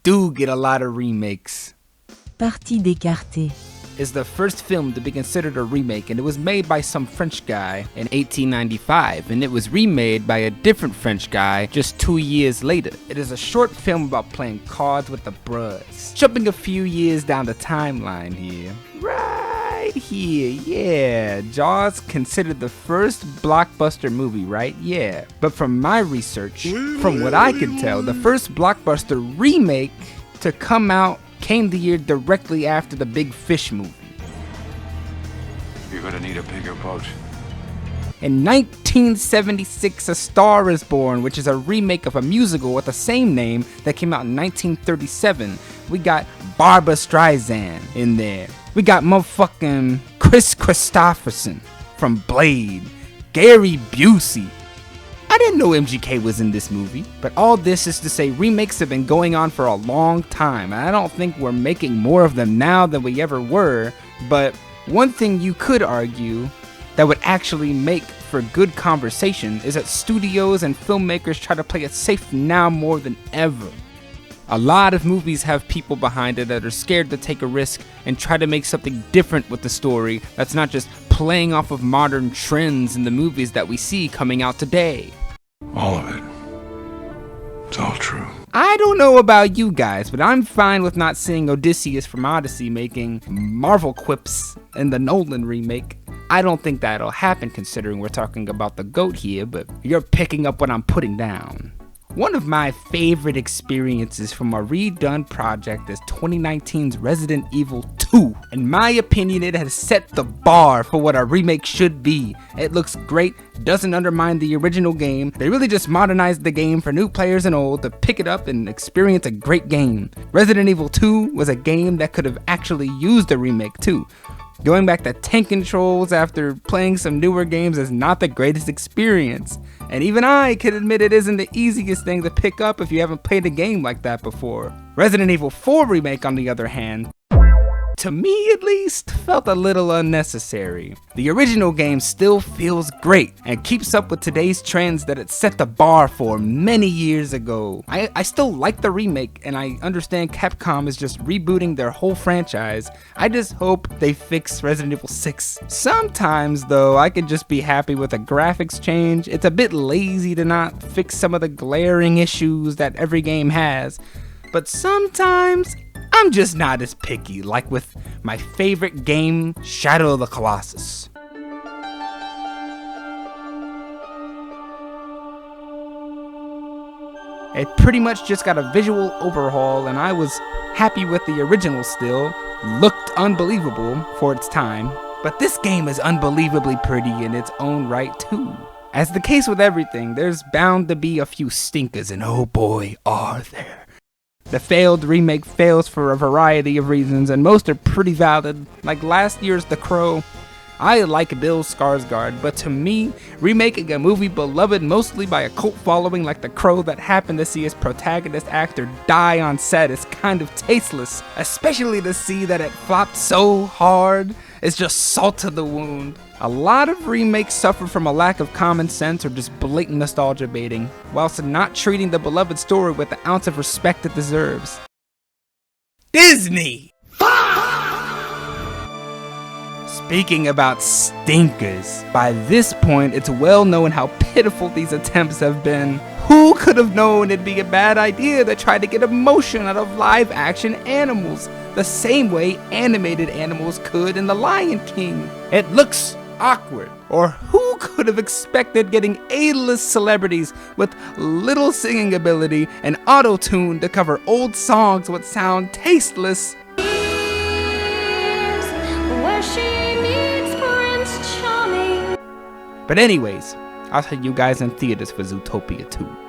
do get a lot of remakes. Partie d'écarté. Is the first film to be considered a remake, and it was made by some French guy in 1895, and it was remade by a different French guy just 2 years later. It is a short film about playing cards with the bros. Jumping a few years down the timeline here. Right here, yeah. Jaws considered the first blockbuster movie, right? Yeah. But from my research, from what I could tell, the first blockbuster remake to come out came the year directly after the Big Fish movie. You're gonna need a bigger boat. In 1976, A Star is Born, which is a remake of a musical with the same name that came out in 1937. We got Barbra Streisand in there. We got motherfucking Chris Christopherson from Blade, Gary Busey. I didn't know MGK was in this movie, but all this is to say remakes have been going on for a long time, and I don't think we're making more of them now than we ever were, but one thing you could argue that would actually make for good conversation is that studios and filmmakers try to play it safe now more than ever. A lot of movies have people behind it that are scared to take a risk and try to make something different with the story that's not just playing off of modern trends in the movies that we see coming out today. All of it. It's all true. I don't know about you guys, but I'm fine with not seeing Odysseus from Odyssey making Marvel quips in the Nolan remake. I don't think that'll happen considering we're talking about the GOAT here, but you're picking up what I'm putting down. One of my favorite experiences from a redone project is 2019's Resident Evil 2. In my opinion, it has set the bar for what a remake should be. It looks great, doesn't undermine the original game. They really just modernized the game for new players and old to pick it up and experience a great game. Resident Evil 2 was a game that could have actually used a remake too. Going back to tank controls after playing some newer games is not the greatest experience. And even I can admit it isn't the easiest thing to pick up if you haven't played a game like that before. Resident Evil 4 Remake, on the other hand, to me at least, felt a little unnecessary. The original game still feels great and keeps up with today's trends that it set the bar for many years ago. I still like the remake, and I understand Capcom is just rebooting their whole franchise. I just hope they fix Resident Evil 6. Sometimes though, I could just be happy with a graphics change. It's a bit lazy to not fix some of the glaring issues that every game has. But sometimes, I'm just not as picky, like with my favorite game, Shadow of the Colossus. It pretty much just got a visual overhaul, and I was happy with the original still. Looked unbelievable for its time, but this game is unbelievably pretty in its own right too. As the case with everything, there's bound to be a few stinkers, and oh boy, are there. The failed remake fails for a variety of reasons, and most are pretty valid, like last year's The Crow. I like Bill Skarsgård, but to me, remaking a movie beloved mostly by a cult following like The Crow that happened to see its protagonist actor die on set is kind of tasteless, especially to see that it flopped so hard. It's just salt to the wound. A lot of remakes suffer from a lack of common sense or just blatant nostalgia baiting, whilst not treating the beloved story with the ounce of respect it deserves. Disney! Speaking about stinkers, by this point it's well known how pitiful these attempts have been. Who could have known it'd be a bad idea to try to get emotion out of live action animals, the same way animated animals could in The Lion King? It looks awkward. Or who could have expected getting A-list celebrities with little singing ability and auto-tune to cover old songs would sound tasteless? But anyways, I'll see you guys in theaters for Zootopia 2.